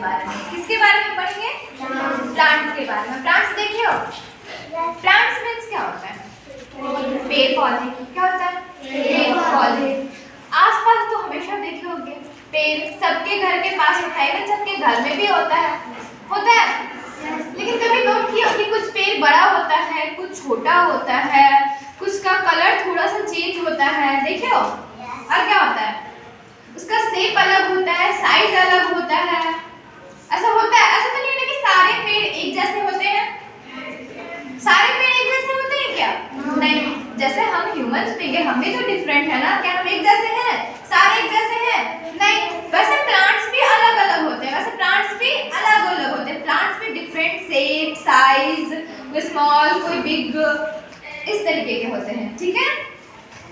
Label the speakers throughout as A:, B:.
A: बारे में। किसके बारे में पढ़ेंगे? प्लांट्स के बारे में। प्लांट्स देखे हो? प्लांट्स मीन्स क्या होता है? पेड़ पौधे। क्या होता है? पेड़ पौधे। आसपास तो हमेशा देखे होंगे पेड़, सबके घर के पास होता है, सबके घर में भी होता है लेकिन कभी नोट किया कि कुछ पेड़ बड़ा होता है, कुछ छोटा होता है, कुछ का कलर थोड़ा सा चेंज होता है, देखे हो? और क्या होता है? उसका शेप अलग होता है, साइज अलग होता है, ऐसा होता है। ऐसा तो नहीं है कि सारे पेड़ एक जैसे होते हैं। सारे पेड़ एक जैसे होते हैं क्या? नहीं। जैसे हम ह्यूमंस भी हैं, हम भी तो डिफरेंट है ना। क्या हम एक जैसे हैं? सारे एक जैसे हैं? नहीं। वैसे प्लांट्स भी अलग अलग होते हैं। प्लांट्स भी डिफरेंट शेप, साइज, कोई स्मॉल, कोई बिग, इस तरीके के होते हैं। ठीक है,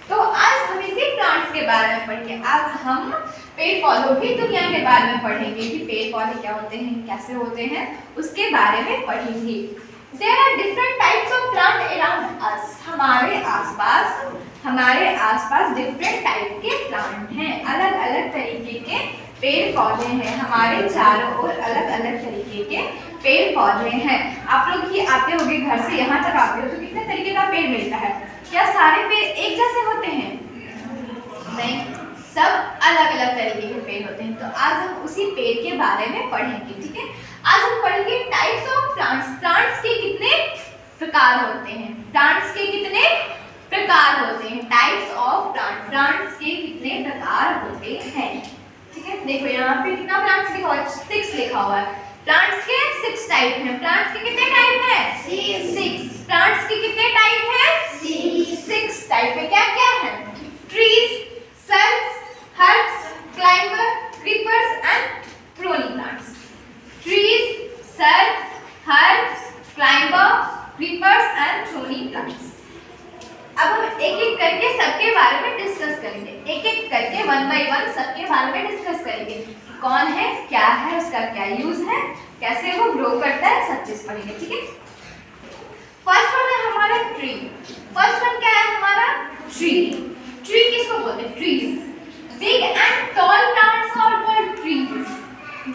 A: तो आज हम इसी प्लांट्स के बारे में पढ़ेंगे। आज हम पेड़ पौधों की दुनिया के बारे में पढ़ेंगे कि पेड़ पौधे क्या होते हैं, कैसे होते हैं, उसके बारे में पढ़ेंगे। There are different types of plant around us. हमारे आसपास डिफरेंट टाइप के प्लांट हैं, अलग अलग तरीके के पेड़ पौधे हैं। हमारे चारों ओर अलग अलग तरीके के पेड़ पौधे हैं। आप लोग ही आते होंगे घर से यहाँ तक आते हो तो कितने तरीके का पेड़ मिलता है? क्या सारे पेड़ एक जैसे होते हैं? नहीं, सब अलग अलग तरीके के पेड़ होते हैं। तो आज हम उसी पेड़ के बारे में पढ़ेंगे। ठीक है, आज हम पढ़ेंगे टाइप्स ऑफ प्लांट्स। प्लांट्स के कितने प्रकार होते हैं? प्लांट्स के कितने प्रकार होते हैं? टाइप्स ऑफ प्लांट्स के कितने प्रकार होते हैं? ठीक है, देखो यहाँ पे कितना प्लांट्स लिखा हुआ है? 6 लिखा हुआ है। प्लांट्स के 6 टाइप हैं। प्लांट्स के कितने टाइप हैं? 6। प्लांट्स के कितने टाइप हैं? 6 टाइप है। क्या क्या है? Trees, shrubs, herbs, climbers, creepers and thorny plants. Trees, shrubs, herbs, climbers, creepers and thorny plants. अब हम एक एक करके सबके बारे में डिस्कस करेंगे। एक एक करके 1 by 1 सबके बारे में डिस्कस करेंगे। कौन है, क्या है, उसका क्या यूज है, कैसे वो ग्रो करता है, सब चीज पढ़ेंगे। ठीक है, फर्स्ट वन है हमारा ट्री। फर्स्ट वन क्या है हमारा? ट्री। ट्री किसको बोलते हैं? Trees. Big and tall plants are called trees.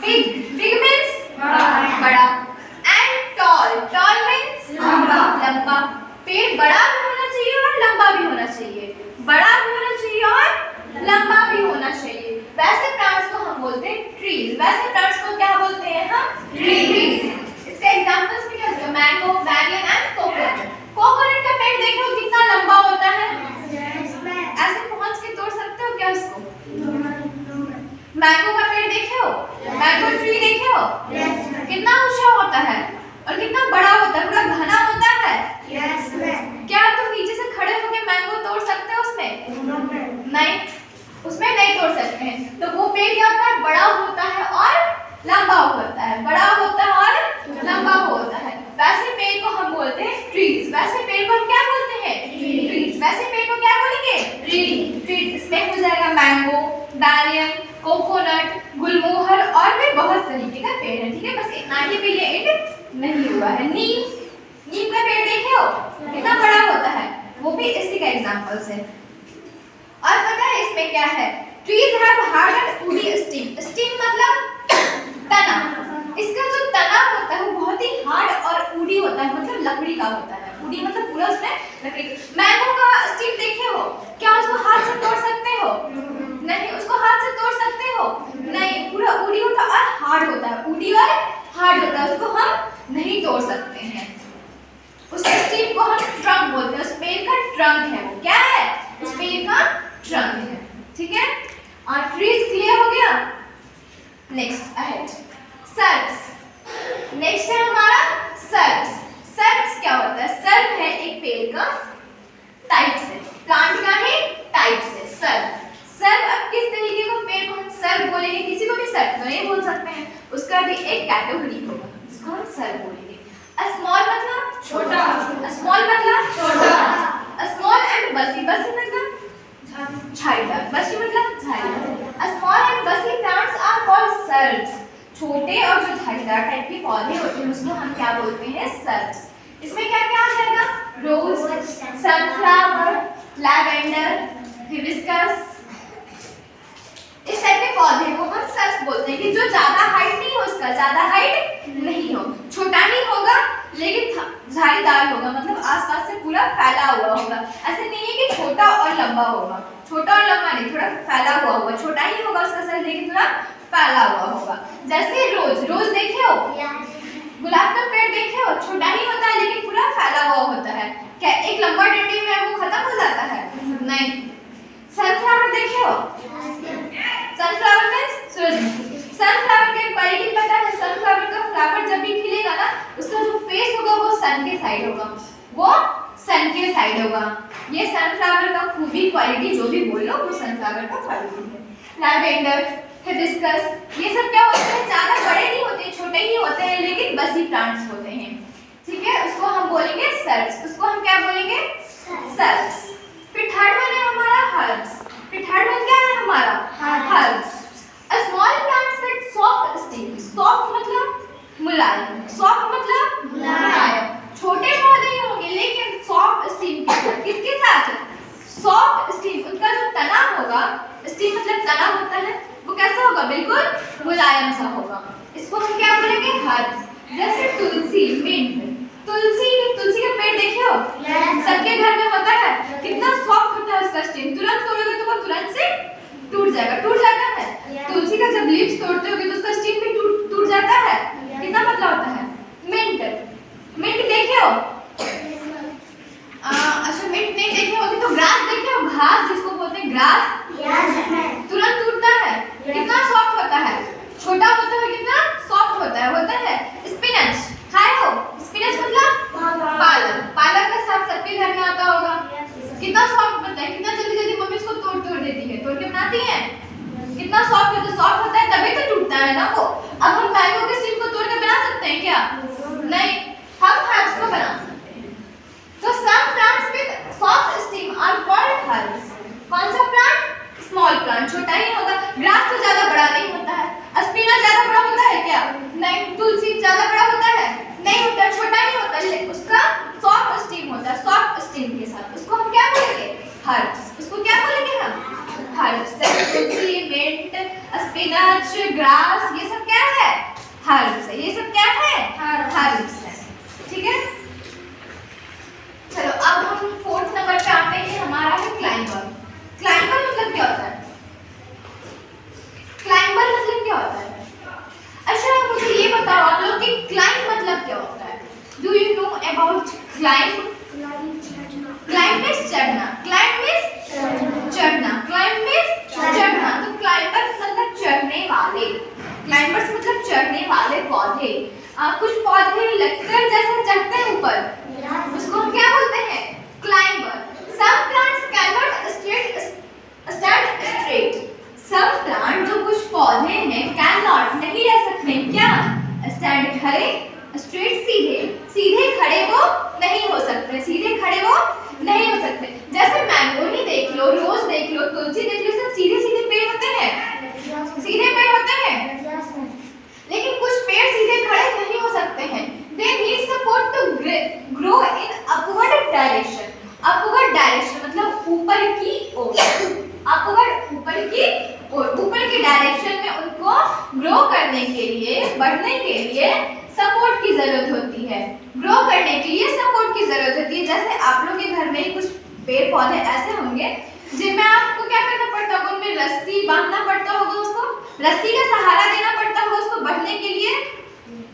A: Big means बड़ा, एंड टॉल मींस लंबा। पेड़ बड़ा भी होना चाहिए और लंबा भी होना चाहिए। बड़ा भी होना चाहिए और लंबा भी होना चाहिए। वैसे प्लांट्स को हम बोलते हैं ट्रीज। वैसे प्लांट्स को क्या बोलते हैं हम? ट्रीज। इसके एग्जांपल्स भी क्या होते हैं? Mango, banyan and coconut. Coconut का पेड़ देखो कितना लंबा होता है। ऐसे पहुंच के तोड़ सकते हो क्या उसको? मैंगो का पेड़ देखे हो? मैंगो ट्री देखे हो? कितना ऊंचा होता है और कितना बड़ा होता है, पूरा घना होता है। क्या तुम नीचे से खड़े होकर मैंगो तोड़ सकते हो उसमें? नहीं, उसमें नहीं तोड़ सकते हैं। तो वो पेड़ क्या होता है? बड़ा होता है और लंबा होता है। बड़ा होता है और लंबा होता है। वैसे पेड़ को हम बोलते हैं ट्रीज। वैसे पेड़ को हम क्या बोलते हैं? ट्रीज। वैसे पेड़ को क्या बोलेंगे? ट्रीज। इसमें हो जाएगा मैंगो, बैनियन, कोकोनट, गुलमोहर और भी बहुत तरीके का पेड़ है। ठीक है, बस इतना ही पे ये एंड नहीं हुआ है। नीम का पेड़ देखे हो? कितना बड़ा होता है, वो भी इसी का एग्जांपल्स है। और पता है इसमें क्या है? Trees have hard and woody stem. Stem मतलब तना। इसका जो तना होता है वो बहुत ही हार्ड और वुडी होता है, मतलब लकड़ी का होता है। वुडी मतलब पूरा उसमें लकड़ी। मैंगो का स्टेम देखे हो? क्या उसको हाथ से तोड़ सकते हो? नहीं, उसको हाथ से तोड़ सकते हो? नहीं, पूरा वुडी होता है और हार्ड होता है। वुडी और हार्ड होता है, उसको हम नहीं तोड़ सकते हैं। उस स्टेम को हम ट्रंक बोलते हैं। उस पेड़ का ट्रंक है वो। क्या है? उस पेड़ का ट्रंक है। ठीक है, और ट्रीज क्लियर हो गया। Next ahead shrubs. नेक्स्ट है हमारा सर्ब्स। सर्ब्स क्या होता है? सर्ब है एक पेड़ का टाइप से, प्लांट का ही टाइप से सर्ब। अब किस तरीके का पेड़ को हम सर्ब बोलेंगे? किसी को भी सर्ब तो नहीं बोल सकते हैं, उसका भी एक कैटेगरी होगा जिसको हम सर्ब बोलेंगे। स्मॉल मतलब छोटा, स्मॉल मतलब छोटा। स्मॉल एंड बसी, बसी मतलब झाड़ीदार, बसी मतलब झाड़ीदार। स्मॉल एंड बसी प्लांट्स आर कॉल्ड सर्ब्स। छोटे और जो झाड़ीदार टाइप के पौधे होते हैं उसको हम क्या बोलते हैं? सर्ब्स। इसमें क्या क्या आ जाएगा? रोज, सनफ्लावर, लैवेंडर, हिबिस्कस, इस टाइप के पौधे को हम सर्ब्स बोलते हैं कि जो ज्यादा हाइट नहीं है उसका, ज्यादा हाइट नहीं हो, छोटा ही होगा लेकिन झाड़ीदार होगा, मतलब आसपास से पूरा फैला हुआ होगा। ऐसे नहीं है कि छोटा और लंबा होगा, छोटा और लंबा नहीं, थोड़ा फैला हुआ होगा, छोटा ही होगा उसका साइज लेकिन थोड़ा फैला हुआ होगा। जैसे रोज देखे हो, गुलाब का पेड़ देखे हो, छोटा ही होता है लेकिन पूरा फैला हुआ होता है। क्या एक लंबा डंडी में वो खत्म हो जाता है? नहीं। सनफ्लावर देखे हो? सनफ्लावर मींस सूरजमुखी। सनफ्लावर की क्वालिटी पता है? सनफ्लावर का फ्लावर जब भी खिलेगा ना, उसका जो फेस होगा वो सन के साइड होगा, वो सन के साइड होगा। ये सनफ्लावर का खूबी क्वालिटी जो भी बोल लो वो सनफ्लावर का क्वालिटी है। लैवेंडर, हिबिस्कस, ये सब क्या होते हैं? ज्यादा बड़े नहीं होते, छोटे ही होते हैं लेकिन बसी प्लांट्स होते हैं। ठीक है, उसको हम बोलेंगे सर्ब्स। उसको हम क्या बोलेंगे? सर्ब्स। फिर थर्ड वन है हमारा हर्ब्स। फिर थर्ड वन क्या है हमारा? Herbs. A small plants with soft stem. Soft मतलब मुलायम, सॉफ्ट मतलब मुलायम। छोटे पौधे ही होंगे लेकिन सॉफ्ट स्टेम के साथ। किसके साथ? Soft stem. उनका जो तना होगा, स्टेम मतलब तना होता है, वो कैसा होगा? बिल्कुल मुलायम सा होगा। इसको हम क्या बोलेंगे? हर्ब्स। जैसे तुलसी, मिंट। तुलसी का पेड़ देखे हो? सबके घर में होता है। कितना सॉफ्ट होता है उसका स्टेम, तुरंत तोड़ोगे तो वो तुरंत से टूट जाता है। तुलसी का जब लीव्स तोड़ते होगे तो उसका स्टेम भी टूट जाता है। कितना पतला होता है। मिंट देखे हो? अच्छा, मिंट नहीं देखे होगे तो ग्रास देखे हो? घास जिसको बोलते हैं ग्रास, तुरंत टूटता है। कितना सॉफ्ट होता है, छोटा होता है, कितना सॉफ्ट होता है। स्पिनच खाए हो? स्पिनच मतलब पालक का साग सबके घर में आता होगा। कितना सॉफ्ट बनता है, कितना जल्दी मम्मी उसको तोड़ देती है, तोड़ के बनाती है। कितना सॉफ्ट होता है तभी तो टूटता है ना वो। अब हम मैंगो के स्टिक को तोड़ के बना सकते हैं क्या? नहीं, हम हर्ब्स को बना सकते हैं। तो some plants with soft stem are called herbs. कौन सा प्लांट? स्मॉल प्लांट, छोटा ही होगा। ग्रास तो ज्यादा बड़ा नहीं होता है। स्पिनच ज्यादा बड़ा होता है क्या? नहीं। तुलसी ज्यादा बड़ा होता है? नहीं होता, छोटा ही होता है, उसका सॉफ्ट स्टेम होता है। सॉफ्ट स्टेम के साथ उसको हम क्या बोलेंगे? हर्ब्स। उसको क्या बोलेंगे हम? हर्ब्स। तुलसी, मिंट, स्पिनच, ग्रास, ये सब क्या है? हर्ब्स है। ये सब क्या है? हर्ब्स है। ठीक है, चलो अब हम फोर्थ नंबर पे आते हैं। हमारा है क्लाइंबर। क्लाइंबर मतलब क्या होता है? क्लाइंबर मतलब क्या होता है? अच्छा, मुझे ये बताओ आप लोग कि क्लाइंब मतलब क्या होता है? Do you know about climb? Climb means चढ़ना। क्लाइंब मींस चढ़ना। क्लाइंब मींस चढ़ना। तो क्लाइंबर मतलब चढ़ने वाले। क्लाइंबर्स मतलब चढ़ने वाले पौधे। कुछ पौधे लटकर जैसे चढ़ते हैं ऊपर, उसको हम क्या बोलते हैं? Climber. Some plants cannot stand straight. Some plants, जो कुछ पौधे हैं, cannot नहीं रह सकते क्या? stand खड़े, straight सीधे खड़े वो नहीं हो सकते। सीधे खड़े वो नहीं हो सकते। जैसे मैंगो ही देख लो, रोज देख लो, तुलसी देख लो, सब सीधे पेड़ होते हैं, सीधे पेड़ होते हैं। लेकिन कुछ पेड़ सीधे खड़े नहीं हो सकते हैं। They need support to grow in upward direction. Upward direction मतलब ऊपर की ओर। अपवर्ड ऊपर की ओर, ऊपर की डायरेक्शन में उनको ग्रो करने के लिए, बढ़ने के लिए सपोर्ट की जरूरत होती है। ग्रो करने के लिए सपोर्ट की जरूरत होती है। जैसे आप लोग के घर में कुछ पेड़ पौधे ऐसे होंगे जिनमें आपको क्या करना पड़ता होगा? उनमें रस्सी बांधना पड़ता होगा, उसको रस्सी का सहारा देना पड़ता होगा उसको बढ़ने के लिए।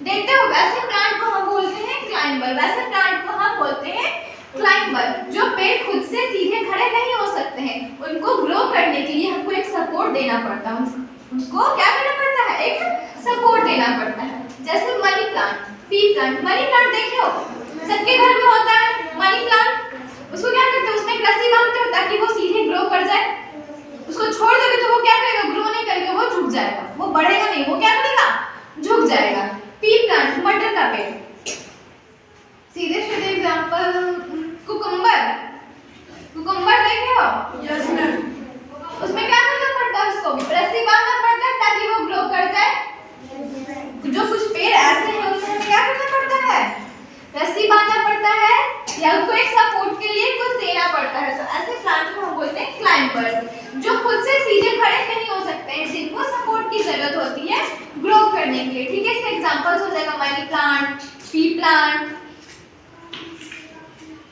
A: देखते हो, वैसे प्लांट को हम बोलते हैं क्लाइंबर। वैसे प्लांट को हम बोलते हैं क्लाइंबर। जो पेड़ खुद से सीधे खड़े नहीं हो सकते हैं, उनको ग्रो करने के लिए हमको एक सपोर्ट देना पड़ता है। उनको क्या करना पड़ता है? एक सपोर्ट देना पड़ता है। जैसे money plant, P plant. Money plant देखे हो? सबके घर में होता है मनी प्लांट। उसको क्या करते हैं? उसमें एक रस्सी बांधते हो ताकि वो सीधे ग्रो कर जाए। उसको छोड़ दोगे तो वो क्या करेगा? ग्रो नहीं करेगा, वो झुक जाएगा, वो बढ़ेगा नहीं, वो क्या करेगा? झुक जाएगा। पी प्लांट, मटर का पेड़। सीधे एग्जांपल, कुकुम्बर देखे हो? Yes ma'am. उसमें क्या करना पड़ता है? उसको रस्सी बांधना पड़ता है ताकि वो ग्रो कर जाए। जो कुछ पेड़ ऐसे हैं उनमें क्या करना पड़ता है? रस्सी बांधना पड़ता है या उनको एक सपोर्ट के लिए कुछ देना पड़ता है। तो ऐसे प्लांट को हम बोलते हैं क्लाइंबर्स, जो खुद से सीधे खड़े नहीं हो सकते हैं, जिनको सपोर्ट की जरूरत होती है ग्रो करने के लिए। ठीक है, एग्जांपल्स हो जाएगा मनी प्लांट, पी प्लांट।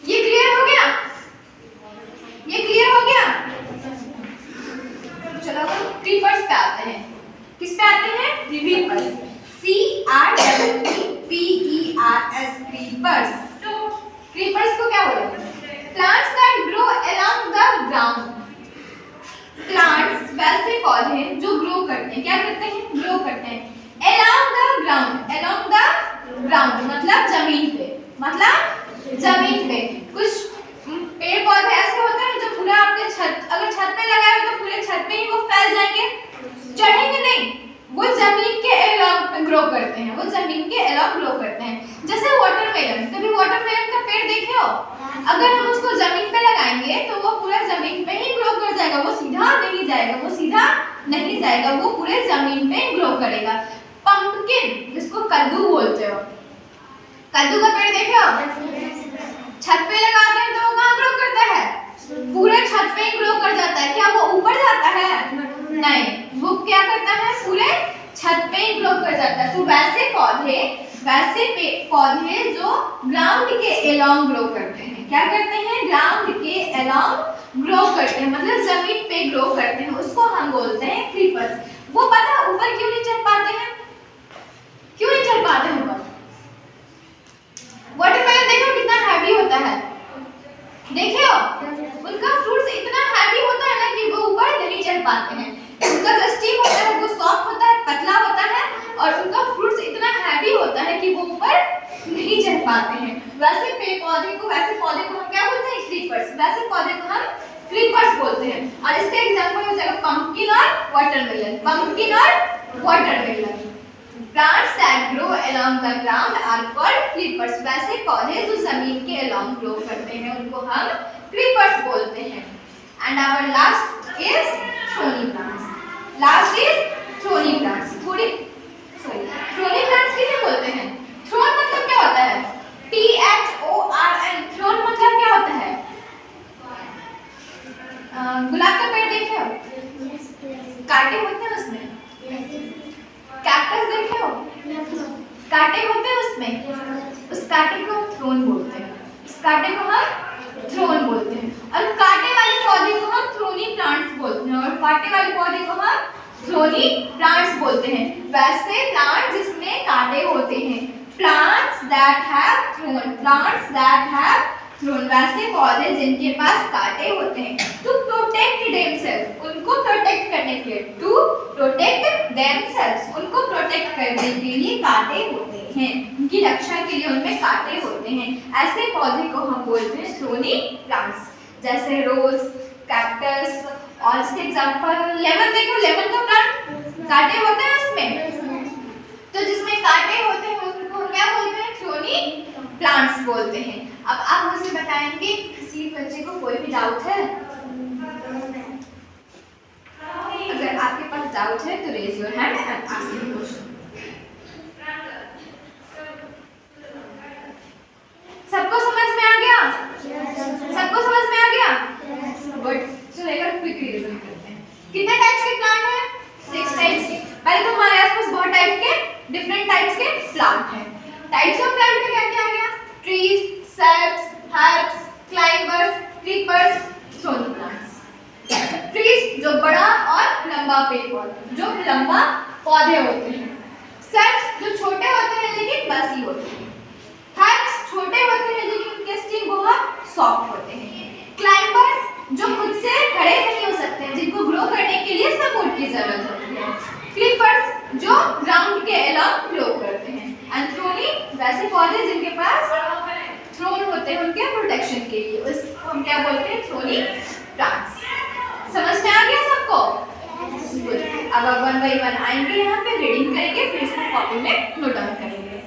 A: ये क्लियर हो गया? ये क्लियर हो गया? चलो हम क्रीपर्स पे आते हैं। किस पे आते हैं? क्रीपर्स। CREEPERS creepers. क्रीपर्स को क्या बोलते हैं? Plants that grow along the ground. Plants वैसे पौधे जो ग्रो करते हैं, क्या करते हैं? ग्रो करते हैं along the ground. Along the ground मतलब जमीन पे, मतलब जमीन पे। कुछ पेड़ पौधे ऐसे होते हैं जो पूरा आपके छत, अगर छत पे लगाए तो पूरे छत पे ही वो फैल जाएंगे, चढ़ेंगे नहीं। वो जमीन के अलोंग ग्रो करते हैं, वो जमीन के अलोंग ग्रो करते हैं। जैसे वाटरमेलन, कभी वाटरमेलन का पेड़ देखे हो? अगर हम उसको जमीन पे लगाएंगे तो वो पूरा जमीन पे ही ग्रो कर जाएगा, वो सीधा नहीं जाएगा, वो सीधा नहीं जाएगा, वो पूरे जमीन पे ग्रो करेगा। पंपकिन, जिसको कद्दू बोलते हो, कद्दू का पेड़ देखे हो? छत पे लगाते हैं तो वो कहाँ ग्रो करता है? पूरे छत पे ही ग्रो कर जाता है। क्या वो ऊपर जाता है? नहीं, वो क्या करता है? पूरे छत पे ही ग्रो कर जाता है। तो वैसे पौधे जो ग्राउंड के अलोंग ग्रो करते हैं, क्या करते हैं? ग्राउंड के अलोंग ग्रो करते हैं, मतलब जमीन पे ग्रो करते हैं, उसको हम बोलते हैं क्रीपर्स। वो पता ऊपर क्यों नहीं चढ़ पाते हैं? क्यों नहीं चढ़ पाते हैं ऊपर? वाटरमेलन देखो कितना हैवी होता है, देखे हो? उनका फ्रूट्स इतना हैवी होता है ना कि वो ऊपर नहीं चढ़ पाते हैं। उनका जो स्टेम होता है वो सॉफ्ट होता है, पतला होता है, और उनका फ्रूट्स इतना हैवी होता है कि वो ऊपर नहीं चढ़ पाते हैं। वैसे पौधे को हम क्या बोलते हैं? क्रीपर्स। वैसे पौधे को हम क्रीपर्स बोलते हैं। और इसका एग्जांपल हो जाएगा पंपकिन और वाटरमेलन। पंपकिन और watermelon. Plants that grow along the ground are called creepers. वैसे पौधे जो जमीन के along grow करते हैं उनको हम creepers बोलते हैं। And our last is thorny plants. Last is thorny plants. thorny plants किसे बोलते हैं? Thorn मतलब क्या होता है? THORN। Thorn मतलब क्या होता है? गुलाब का पेड़ देखे हो? कांटे होते हैं उसमें। कैक्टस देखे हो? कांटे होते हैं उसमें। उस कांटे को हम थ्रोन बोलते हैं। इस कांटे को हम थ्रोन बोलते हैं। और कांटे वाले पौधे को हम थ्रोनी प्लांट्स बोलते हैं, और कांटे वाले पौधे को हम थ्रोनी प्लांट्स बोलते हैं। वैसे प्लांट जिसमें कांटे होते हैं, प्लांट्स दैट हैव थ्रोन, वैसे पौधे जिनके पास कांटे होते हैं। टू प्रोटेक्ट देमसेल्फ, उनको प्रोटेक्ट करने के लिए, टू प्रोटेक्ट देमसेल्फ, उनको प्रोटेक्ट करने के लिए कांटे होते हैं, उनकी रक्षा के लिए उनमें कांटे होते हैं। ऐसे पौधे को हम बोलते हैं थ्रोनी प्लांट्स। जैसे रोज, कैक्टस, और इसके एग्जांपल लेमन देखो, लेमन का प्लांट कांटे होते हैं उसमें, तो जिसमें कांटे होते हैं उनको क्या बोलते हैं? थ्रोनी प्लांट्स बोलते हैं। अब आप मुझे बताएंगे, किसी बच्चे को कोई भी डाउट है? अगर आपके पास डाउट है तो raise your hand and ask the question. सबको समझ में आ गया? सबको समझ में आ गया? गुड। चलो एक बार क्विक रिवीजन करते हैं। कितने टाइप्स के प्लांट हैं? 6 टाइप्स के। पहले तो हमारे आसपास बहुत टाइप के, डिफरेंट टाइप्स के प्लांट हैं। टाइप्स ऑफ प्लांट में क्या क्या आ गया? Trees, shrubs, herbs, climbers, creepers, thorny plants। Trees जो बड़ा और लंबा पेड़ पौधा, जो लंबा पौधे होते हैं। shrubs जो छोटे होते हैं लेकिन बसी होते हैं। herbs छोटे होते हैं लेकिन उनके स्टेम बहुत सॉफ्ट होते हैं। climbers जो खुद से खड़े नहीं हो सकते हैं, जिनको ग्रो करने के लिए सपोर्ट की जरूरत होती है। creepers जो ग्राउंड के अलोंग ग्रो करते हैं। एंड थ्रोनी वैसे पौधे जिनके पास थ्रोन होते हैं उनके प्रोटेक्शन के लिए, उसको हम क्या बोलते हैं? Thorny plants. समझ में आ गया सबको? अब 1 by 1 आएंगे, यहाँ पे रीडिंग करेंगे, फिर इसको कॉपी में नोट डाउन करेंगे।